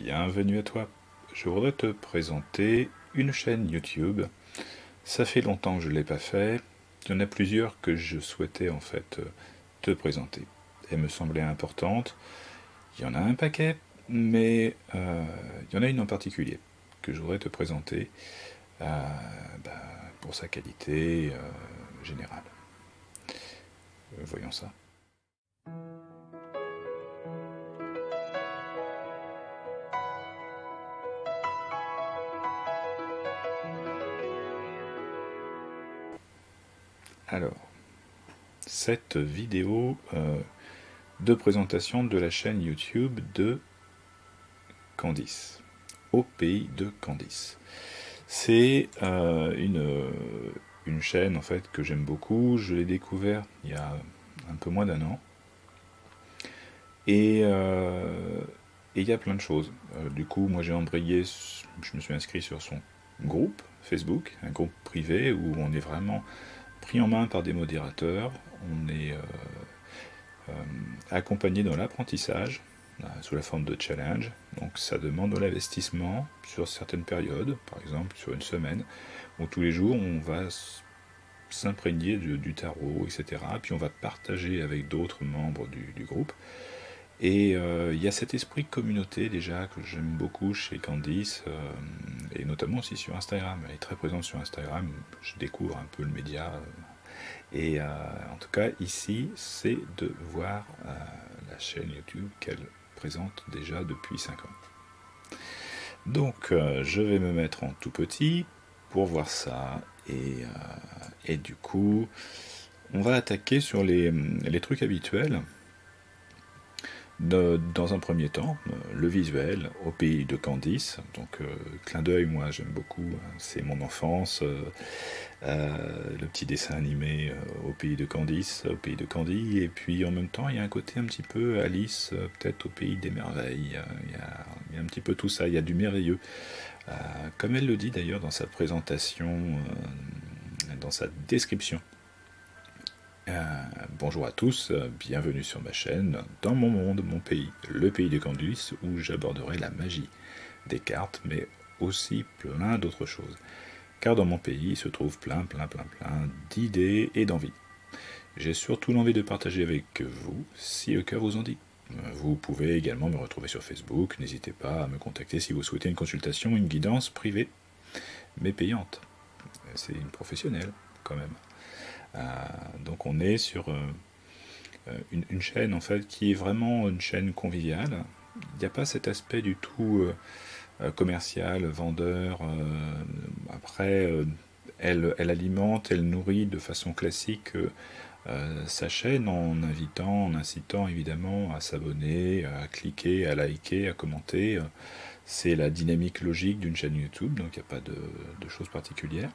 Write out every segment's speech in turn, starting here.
Bienvenue à toi. Je voudrais te présenter une chaîne YouTube. Ça fait longtemps que je ne l'ai pas fait. Il y en a plusieurs que je souhaitais en fait te présenter. Elles me semblaient importantes. Il y en a un paquet, mais il y en a une en particulier que je voudrais te présenter bah, pour sa qualité générale. Voyons ça. Alors, cette vidéo de présentation de la chaîne YouTube de Candice, au pays de Candice. C'est une chaîne en fait que j'aime beaucoup. Je l'ai découvert il y a un peu moins d'un an. Et il y a plein de choses. Du coup, moi j'ai embrayé, je me suis inscrit sur son groupe Facebook, un groupe privé où on est vraiment pris en main par des modérateurs. On est accompagné dans l'apprentissage sous la forme de challenge. Donc ça demande de l'investissement sur certaines périodes, par exemple sur une semaine, où tous les jours on va s'imprégner du tarot, etc. Puis on va partager avec d'autres membres du groupe. Et il y a cet esprit de communauté déjà que j'aime beaucoup chez Candice, et notamment aussi sur Instagram. Elle est très présente sur Instagram, je découvre un peu le média. Et en tout cas, ici, c'est de voir la chaîne YouTube qu'elle présente déjà depuis 5 ans. Donc, je vais me mettre en tout petit pour voir ça. Et du coup, on va attaquer sur les trucs habituels. Dans un premier temps, le visuel au pays de Candice. Donc, clin d'œil, moi j'aime beaucoup, c'est mon enfance. Le petit dessin animé au pays de Candice, au pays de Candy, et puis en même temps il y a un côté un petit peu Alice, peut-être au pays des merveilles, il y a un petit peu tout ça, il y a du merveilleux. Comme elle le dit d'ailleurs dans sa présentation, dans sa description. Bonjour à tous, bienvenue sur ma chaîne, dans mon monde, mon pays, le pays de Candice, où j'aborderai la magie des cartes, mais aussi plein d'autres choses. Car dans mon pays, il se trouve plein d'idées et d'envies. J'ai surtout l'envie de partager avec vous, si le cœur vous en dit. Vous pouvez également me retrouver sur Facebook, n'hésitez pas à me contacter si vous souhaitez une consultation, une guidance privée, mais payante. C'est une professionnelle, quand même. Donc on est sur une chaîne en fait qui est vraiment une chaîne conviviale. Il n'y a pas cet aspect du tout commercial, vendeur. Après, elle alimente, elle nourrit de façon classique sa chaîne en invitant, en incitant évidemment à s'abonner, à cliquer, à liker, à commenter. C'est la dynamique logique d'une chaîne YouTube, donc il n'y a pas de choses particulières.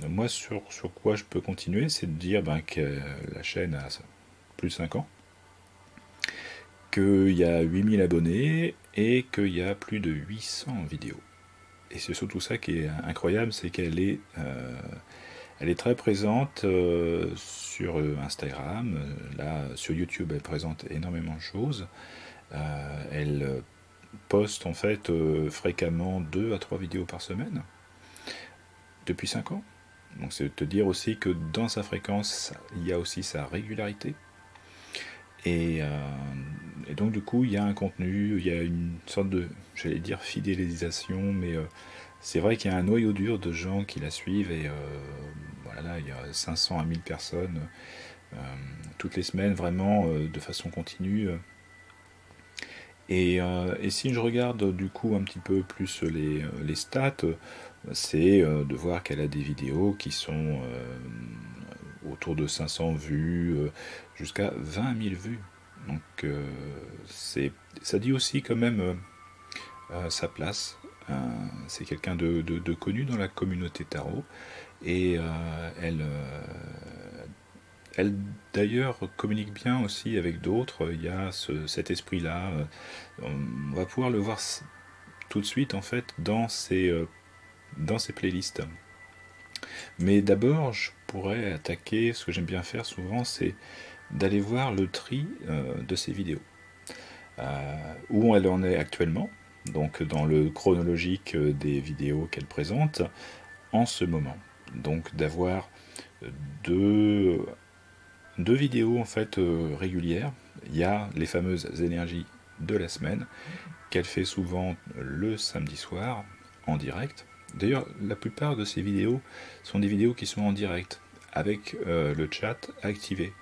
Moi, sur quoi je peux continuer, c'est de dire que la chaîne a plus de 5 ans, qu'il y a 8000 abonnés et qu'il y a plus de 800 vidéos. Et c'est surtout ça qui est incroyable, c'est qu'elle est, elle est très présente sur Instagram. Là, sur YouTube, elle présente énormément de choses. Elle poste en fait fréquemment 2 à 3 vidéos par semaine depuis 5 ans. Donc c'est de te dire aussi que dans sa fréquence, il y a aussi sa régularité. Et donc du coup, il y a un contenu, il y a une sorte de, j'allais dire fidélisation, mais c'est vrai qu'il y a un noyau dur de gens qui la suivent. Et voilà, là, il y a 500 à 1000 personnes toutes les semaines, vraiment de façon continue. Et si je regarde du coup un petit peu plus les stats, c'est de voir qu'elle a des vidéos qui sont autour de 500 vues, jusqu'à 20 000 vues. Donc ça dit aussi quand même sa place. C'est quelqu'un de connu dans la communauté tarot. Et elle d'ailleurs communique bien aussi avec d'autres. Il y a cet esprit-là. On va pouvoir le voir tout de suite en fait dans ses playlists. Mais d'abord, je pourrais attaquer, ce que j'aime bien faire souvent, c'est d'aller voir le tri de ces vidéos. où elle en est actuellement, donc dans le chronologique des vidéos qu'elle présente en ce moment. Donc d'avoir deux, deux vidéos en fait régulières. Il y a les fameuses énergies de la semaine qu'elle fait souvent le samedi soir en direct. D'ailleurs, la plupart de ces vidéos sont des vidéos qui sont en direct avec le chat activé.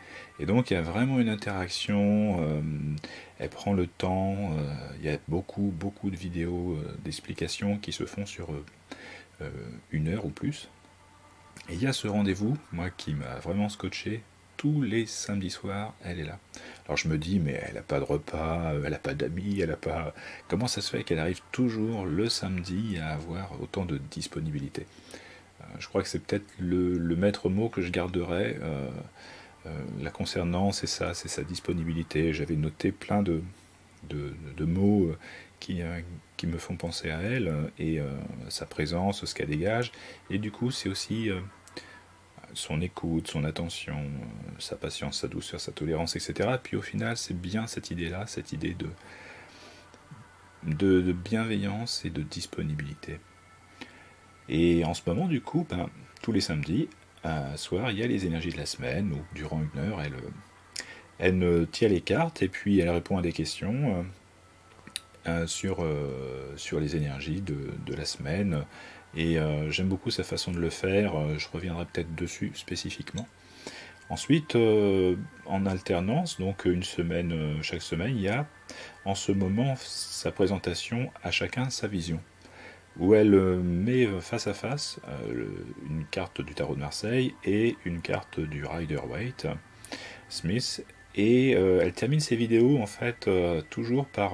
Et donc il y a vraiment une interaction, elle prend le temps, il y a beaucoup de vidéos d'explications qui se font sur 1 heure ou plus. Et il y a ce rendez-vous, moi, qui m'a vraiment scotché. Tous les samedis soirs, elle est là. Alors je me dis, mais elle n'a pas de repas, elle n'a pas d'amis, elle n'a pas... Comment ça se fait qu'elle arrive toujours le samedi à avoir autant de disponibilité? Je crois que c'est peut-être le maître mot que je garderai la concernant, c'est ça, c'est sa disponibilité. J'avais noté plein de mots qui me font penser à elle et sa présence, ce qu'elle dégage. Et du coup, c'est aussi son écoute, son attention, sa patience, sa douceur, sa tolérance, etc. Et puis au final, c'est bien cette idée-là, cette idée de bienveillance et de disponibilité. Et en ce moment, du coup, tous les samedis, soir, il y a les énergies de la semaine, où durant 1 heure, elle me tire les cartes et puis elle répond à des questions sur les énergies de la semaine. Et j'aime beaucoup sa façon de le faire, je reviendrai peut-être dessus spécifiquement. Ensuite, en alternance, donc une semaine, chaque semaine, il y a en ce moment sa présentation à chacun sa vision, où elle met face à face une carte du tarot de Marseille et une carte du Rider-Waite Smith, et elle termine ses vidéos en fait toujours par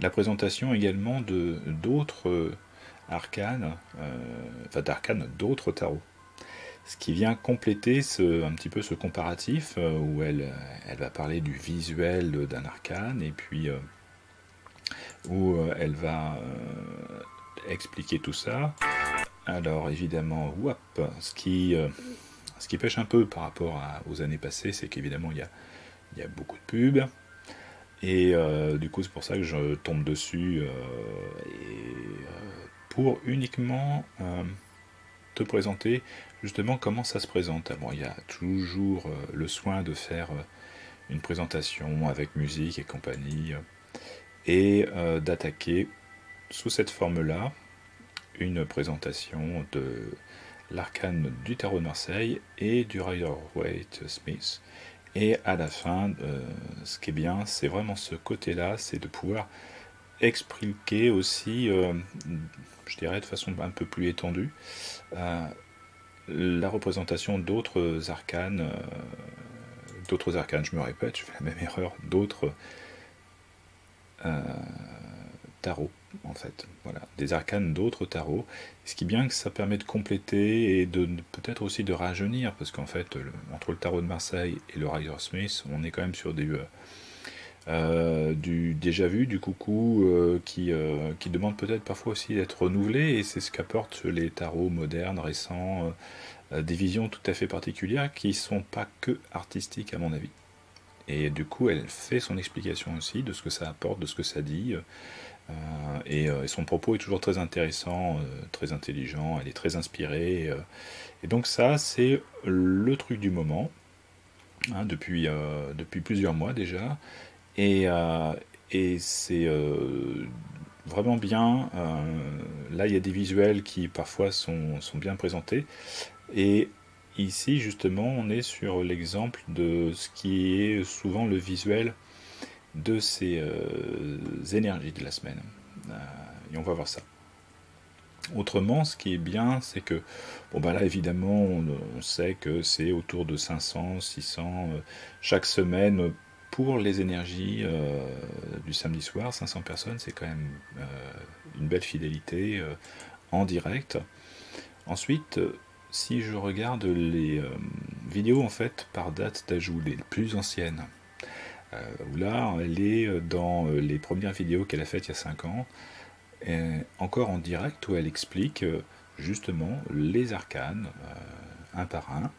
la présentation également de d'autres arcanes, enfin d'arcanes d'autres tarots. Ce qui vient compléter un petit peu ce comparatif où elle va parler du visuel d'un arcane et puis où elle va expliquer tout ça. Alors évidemment, ce qui pêche un peu par rapport aux années passées, c'est qu'évidemment il y a beaucoup de pubs. Et du coup, c'est pour ça que je tombe dessus pour uniquement te présenter justement comment ça se présente. Bon, il y a toujours le soin de faire une présentation avec musique et compagnie et d'attaquer sous cette forme-là une présentation de l'arcane du tarot de Marseille et du Rider-Waite Smith. Et à la fin, ce qui est bien, c'est vraiment ce côté-là, c'est de pouvoir expliquer aussi, je dirais de façon un peu plus étendue, la représentation d'autres arcanes, je me répète, je fais la même erreur, d'autres tarots, en fait. Voilà, des arcanes d'autres tarots. Ce qui est bien que ça permet de compléter et de peut-être aussi de rajeunir, parce qu'en fait, entre le tarot de Marseille et le Rider Smith, on est quand même sur du déjà vu, du coucou, qui demande peut-être parfois aussi d'être renouvelé, et c'est ce qu'apportent les tarots modernes, récents, des visions tout à fait particulières qui sont pas que artistiques à mon avis. Et du coup, elle fait son explication aussi de ce que ça apporte, de ce que ça dit. Et son propos est toujours très intéressant, très intelligent, elle est très inspirée. Et donc ça, c'est le truc du moment, hein, depuis plusieurs mois déjà. Et c'est vraiment bien. Là, il y a des visuels qui parfois sont bien présentés. Et ici, justement, on est sur l'exemple de ce qui est souvent le visuel de ces énergies de la semaine. Et on va voir ça. Autrement, ce qui est bien, c'est que, bon ben là évidemment, on sait que c'est autour de 500, 600 chaque semaine pour les énergies du samedi soir. 500 personnes, c'est quand même une belle fidélité en direct. Ensuite, si je regarde les vidéos en fait par date d'ajout, les plus anciennes, où là, elle est dans les premières vidéos qu'elle a faites il y a 5 ans, encore en direct, où elle explique justement les arcanes, un par un,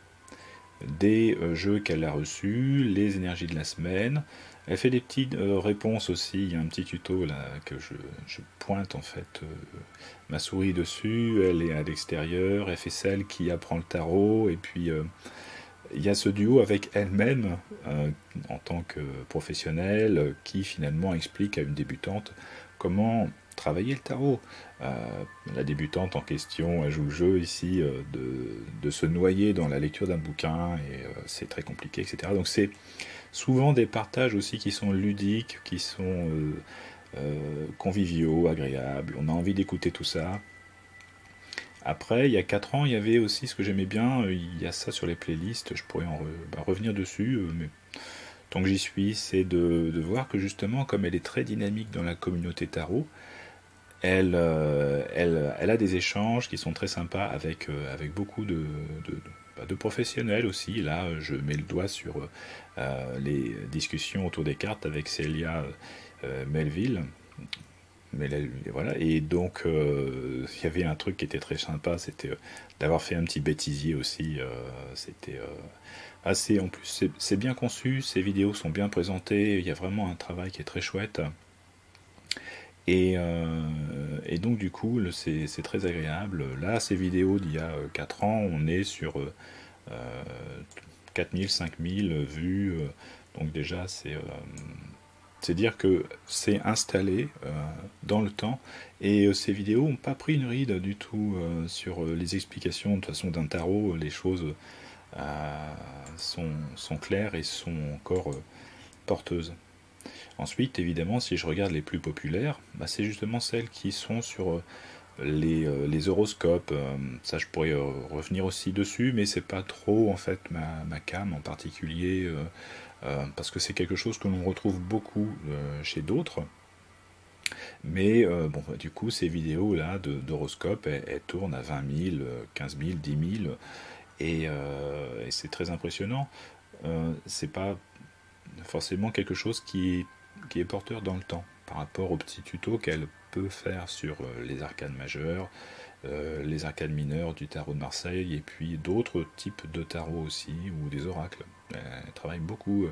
des jeux qu'elle a reçus, les énergies de la semaine. Elle fait des petites réponses aussi. Il y a un petit tuto là que je pointe en fait ma souris dessus. Elle est à l'extérieur. Elle fait celle qui apprend le tarot. Et puis il y a ce duo avec elle-même en tant que professionnelle qui finalement explique à une débutante comment travailler le tarot. La débutante en question, elle joue le jeu ici de se noyer dans la lecture d'un bouquin et c'est très compliqué, etc. Donc c'est souvent des partages aussi qui sont ludiques, qui sont conviviaux, agréables. On a envie d'écouter tout ça. Après, il y a 4 ans, il y avait aussi ce que j'aimais bien, il y a ça sur les playlists, je pourrais revenir dessus, mais tant que j'y suis, c'est de voir que justement, comme elle est très dynamique dans la communauté tarot, elle a des échanges qui sont très sympas avec beaucoup de professionnels aussi. Là, je mets le doigt sur les discussions autour des cartes avec Célia Melville. Voilà. Et donc, il y avait un truc qui était très sympa, c'était d'avoir fait un petit bêtisier aussi. C'était assez. En plus, c'est bien conçu, ces vidéos sont bien présentées, il y a vraiment un travail qui est très chouette. Et donc du coup, c'est très agréable. Là, ces vidéos d'il y a 4 ans, on est sur 4000, 5000 vues. Donc déjà, c'est dire que c'est installé dans le temps. Et ces vidéos n'ont pas pris une ride du tout sur les explications. De toute façon, d'un tarot, les choses sont claires et sont encore porteuses. Ensuite, évidemment, si je regarde les plus populaires, bah, c'est justement celles qui sont sur les horoscopes. Ça, je pourrais revenir aussi dessus, mais c'est pas trop en fait ma came en particulier, parce que c'est quelque chose que l'on retrouve beaucoup chez d'autres. Mais bon, bah, du coup, ces vidéos-là d'horoscopes, elles tournent à 20 000, 15 000, 10 000, et c'est très impressionnant. C'est pas forcément quelque chose qui est porteur dans le temps par rapport aux petits tutos qu'elle peut faire sur les arcanes majeures, les arcanes mineures du tarot de Marseille et puis d'autres types de tarot aussi ou des oracles. Elle travaille beaucoup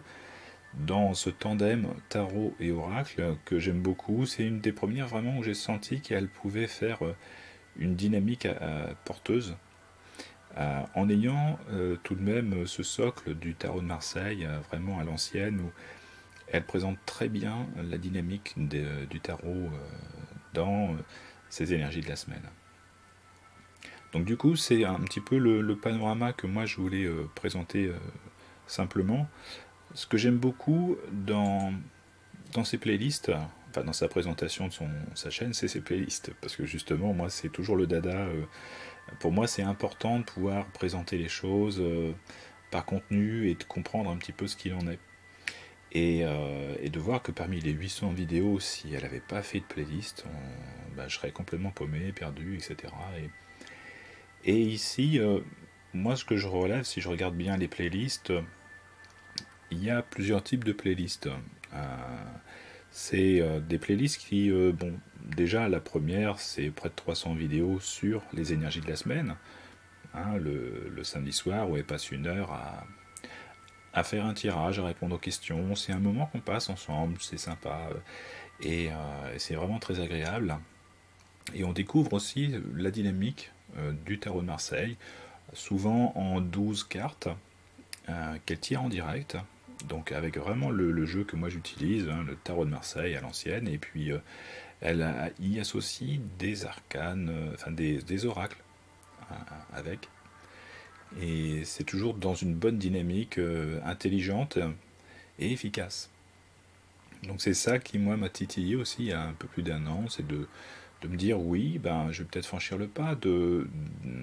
dans ce tandem tarot et oracle que j'aime beaucoup. C'est une des premières vraiment où j'ai senti qu'elle pouvait faire une dynamique porteuse en ayant tout de même ce socle du tarot de Marseille vraiment à l'ancienne où elle présente très bien la dynamique du tarot dans ces énergies de la semaine. Donc du coup, c'est un petit peu le panorama que moi je voulais présenter simplement. Ce que j'aime beaucoup dans ces playlists, enfin dans sa présentation de sa chaîne, c'est ses playlists. Parce que justement, moi, c'est toujours le dada. Pour moi, c'est important de pouvoir présenter les choses par contenu et de comprendre un petit peu ce qu'il en est. Et de voir que parmi les 800 vidéos, si elle n'avait pas fait de playlist, bah, je serais complètement paumé, perdu, etc. Et ici, moi ce que je relève, si je regarde bien les playlists, il y a plusieurs types de playlists. C'est des playlists qui, bon, déjà la première, c'est près de 300 vidéos sur les énergies de la semaine. Hein, le samedi soir où elle passe une heure à faire un tirage, à répondre aux questions. C'est un moment qu'on passe ensemble, c'est sympa et c'est vraiment très agréable. Et on découvre aussi la dynamique du tarot de Marseille, souvent en 12 cartes qu'elle tire en direct. Donc avec vraiment le jeu que moi j'utilise, hein, le tarot de Marseille à l'ancienne, et puis elle y associe des arcanes, enfin des oracles avec. Et c'est toujours dans une bonne dynamique intelligente et efficace. Donc c'est ça qui moi m'a titillé aussi il y a un peu plus d'un an, c'est de me dire oui, ben, je vais peut-être franchir le pas,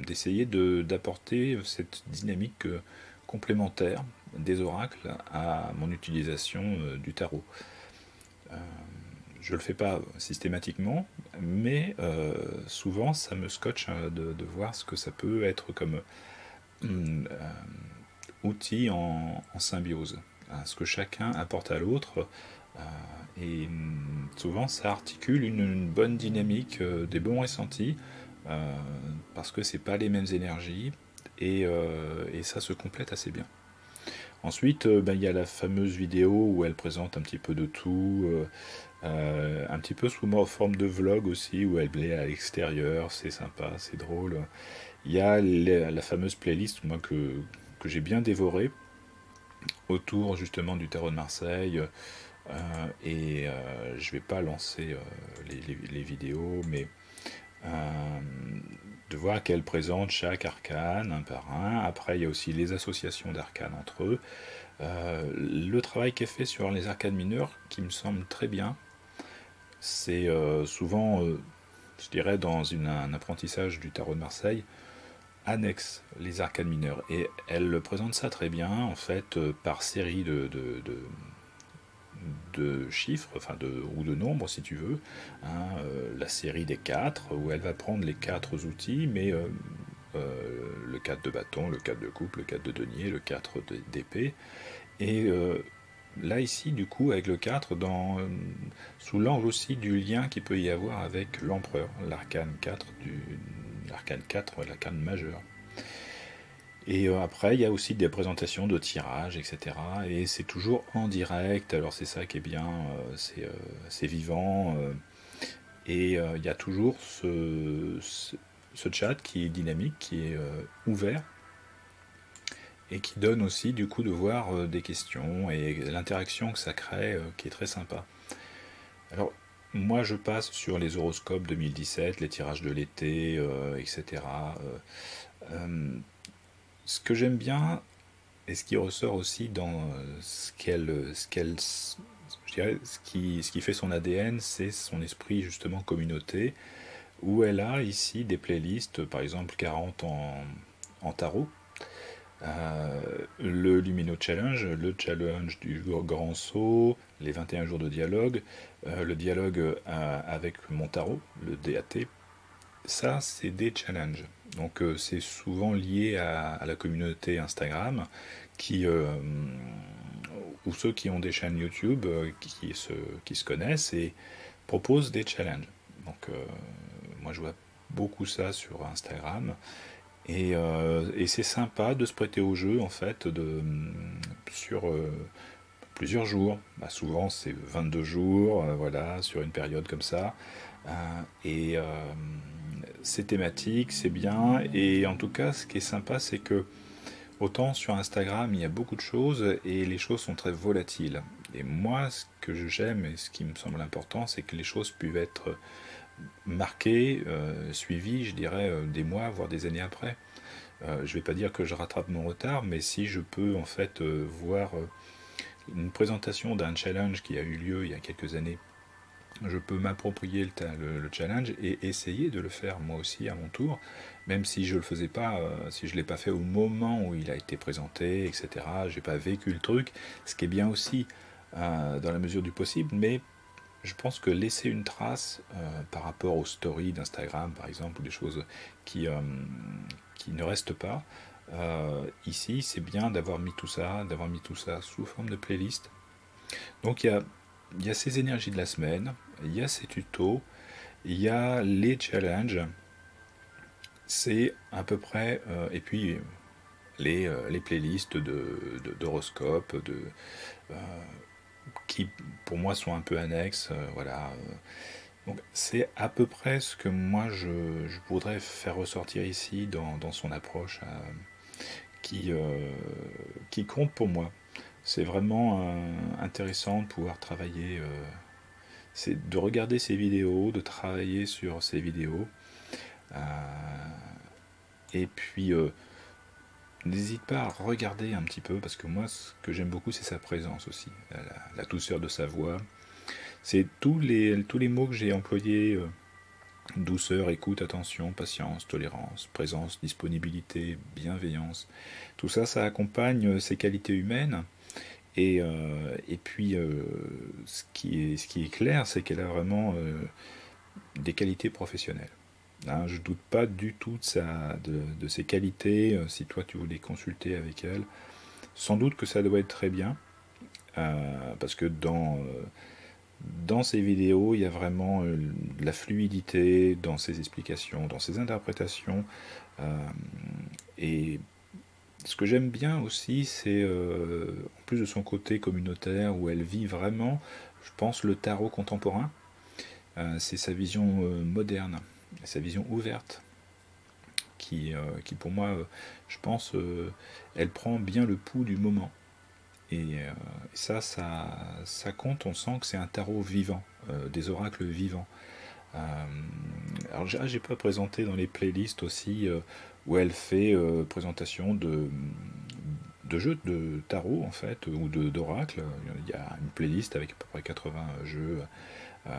d'essayer d'apporter cette dynamique complémentaire des oracles à mon utilisation du tarot. Je ne le fais pas systématiquement, mais souvent ça me scotche de voir ce que ça peut être comme outil en symbiose, hein, ce que chacun apporte à l'autre. Et souvent ça articule une bonne dynamique, des bons ressentis, parce que c'est pas les mêmes énergies, et ça se complète assez bien. Ensuite, il y a la fameuse vidéo où elle présente un petit peu de tout, un petit peu sous forme de vlog aussi, où elle est à l'extérieur, c'est sympa, c'est drôle. Il y a la fameuse playlist moi, que j'ai bien dévorée, autour justement du tarot de Marseille, je vais pas lancer les vidéos, mais de voir qu'elle présente chaque arcane un par un. Après, il y a aussi les associations d'arcanes entre eux. Le travail qui est fait sur les arcanes mineures, qui me semble très bien, c'est souvent, je dirais, dans un apprentissage du tarot de Marseille, annexe les arcanes mineures. Et elle présente ça très bien, en fait, par série de chiffres, enfin ou de nombres si tu veux, hein, la série des 4, où elle va prendre les 4 outils, mais le 4 de bâton, le 4 de coupe, le 4 de denier, le 4 d'épée, et là ici du coup avec le 4, sous l'angle aussi du lien qu'il peut y avoir avec l'empereur, l'arcane 4, l'arcane majeur. Et après, il y a aussi des présentations de tirages, etc. Et c'est toujours en direct, alors c'est ça qui est bien, c'est vivant. Et il y a toujours ce chat qui est dynamique, qui est ouvert, et qui donne aussi du coup de voir des questions et l'interaction que ça crée, qui est très sympa. Alors, moi je passe sur les horoscopes 2017, les tirages de l'été, etc. Ce que j'aime bien, et ce qui ressort aussi dans je dirais, ce qui fait son ADN, c'est son esprit justement communauté, où elle a ici des playlists, par exemple 40 en tarot, le Lumino Challenge, le challenge du grand saut, les 21 jours de dialogue, le dialogue avec mon tarot, le DAT. Ça, c'est des challenges. Donc c'est souvent lié à la communauté Instagram, qui, ou ceux qui ont des chaînes YouTube qui se connaissent et proposent des challenges. Donc moi je vois beaucoup ça sur Instagram. Et c'est sympa de se prêter au jeu en fait sur plusieurs jours. Bah, souvent c'est 22 jours, voilà, sur une période comme ça. Et c'est thématique, c'est bien. Et en tout cas, ce qui est sympa, c'est que autant sur Instagram, il y a beaucoup de choses et les choses sont très volatiles. Et moi, ce que j'aime et ce qui me semble important, c'est que les choses peuvent être marquées, suivies, je dirais, des mois, voire des années après. Je ne vais pas dire que je rattrape mon retard, mais si je peux en fait voir une présentation d'un challenge qui a eu lieu il y a quelques années, je peux m'approprier le challenge et essayer de le faire moi aussi à mon tour, même si je le faisais pas, si je l'ai pas fait au moment où il a été présenté, etc. J'ai pas vécu le truc, ce qui est bien aussi dans la mesure du possible, mais je pense que laisser une trace par rapport aux stories d'Instagram par exemple, ou des choses qui ne restent pas, ici c'est bien d'avoir mis tout ça, sous forme de playlist. Donc il y a ces énergies de la semaine, il y a ces tutos, il y a les challenges, c'est à peu près, et puis les playlists d'horoscopes, qui pour moi sont un peu annexes, voilà. Donc c'est à peu près ce que moi je voudrais faire ressortir ici dans son approche qui, qui compte pour moi. C'est vraiment intéressant de pouvoir travailler, c'est de regarder ces vidéos, de travailler sur ces vidéos. Euh, et puis, n'hésite pas à regarder un petit peu, parce que moi, ce que j'aime beaucoup, c'est sa présence aussi, la douceur de sa voix. C'est tous les mots que j'ai employés, douceur, écoute, attention, patience, tolérance, présence, disponibilité, bienveillance. Tout ça, ça accompagne ses qualités humaines. Et puis, ce qui est clair, c'est qu'elle a vraiment des qualités professionnelles. Hein, je ne doute pas du tout de ses qualités. Si toi, tu voulais consulter avec elle, sans doute que ça doit être très bien. Parce que dans ces vidéos, il y a vraiment de la fluidité dans ses explications, dans ses interprétations. Et Ce que j'aime bien aussi, c'est, en plus de son côté communautaire, où elle vit vraiment, je pense, le tarot contemporain, c'est sa vision moderne, sa vision ouverte, qui pour moi, je pense, elle prend bien le pouls du moment. Et ça compte, on sent que c'est un tarot vivant, des oracles vivants. Euh, alors j'ai pas présenté dans les playlists aussi où elle fait présentation de jeux de tarot en fait, ou d'oracles. Il y a une playlist avec à peu près 80 jeux. Euh,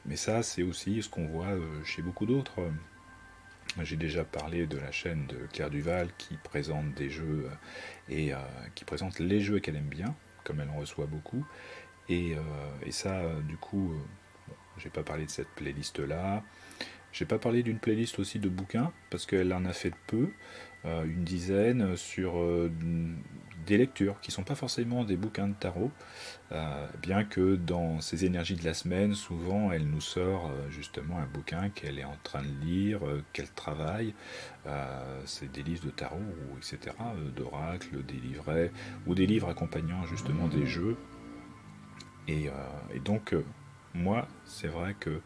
mais ça, c'est aussi ce qu'on voit chez beaucoup d'autres. J'ai déjà parlé de la chaîne de Claire Duval qui présente des jeux et qui présente les jeux qu'elle aime bien, comme elle en reçoit beaucoup. Et ça, du coup, j'ai pas parlé de cette playlist-là. J'ai pas parlé d'une playlist aussi de bouquins, parce qu'elle en a fait peu, une dizaine, sur des lectures qui sont pas forcément des bouquins de tarot, bien que dans ses énergies de la semaine, souvent elle nous sort justement un bouquin qu'elle est en train de lire, qu'elle travaille. C'est des livres de tarot, ou etc., d'oracles, des livrets, ou des livres accompagnant justement des jeux. Et donc, moi, c'est vrai que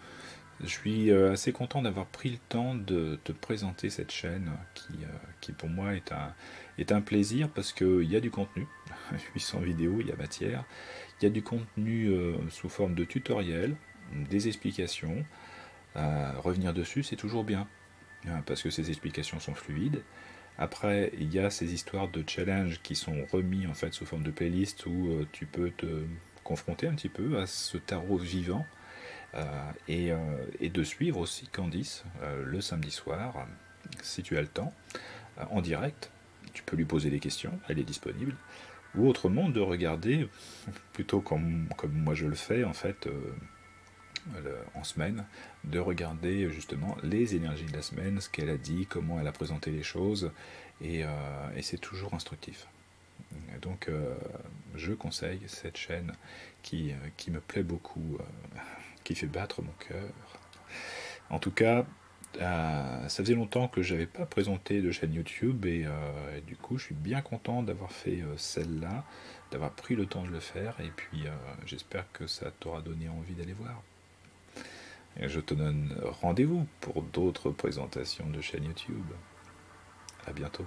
je suis assez content d'avoir pris le temps de te présenter cette chaîne qui pour moi est un plaisir parce qu'il y a du contenu, 800 vidéos, il y a matière, il y a du contenu sous forme de tutoriel, des explications. Revenir dessus, c'est toujours bien parce que ces explications sont fluides. Après, il y a ces histoires de challenge qui sont remis en fait sous forme de playlist où tu peux te confronter un petit peu à ce tarot vivant et de suivre aussi Candice le samedi soir, si tu as le temps, en direct. Tu peux lui poser des questions, elle est disponible. Ou autrement, de regarder, plutôt comme moi je le fais en fait, en semaine, de regarder justement les énergies de la semaine, ce qu'elle a dit, comment elle a présenté les choses, et c'est toujours instructif. Donc je conseille cette chaîne qui me plaît beaucoup, qui fait battre mon cœur. En tout cas, ça faisait longtemps que je n'avais pas présenté de chaîne YouTube et du coup je suis bien content d'avoir fait celle-là, d'avoir pris le temps de le faire et puis j'espère que ça t'aura donné envie d'aller voir. Et je te donne rendez-vous pour d'autres présentations de chaîne YouTube. À bientôt.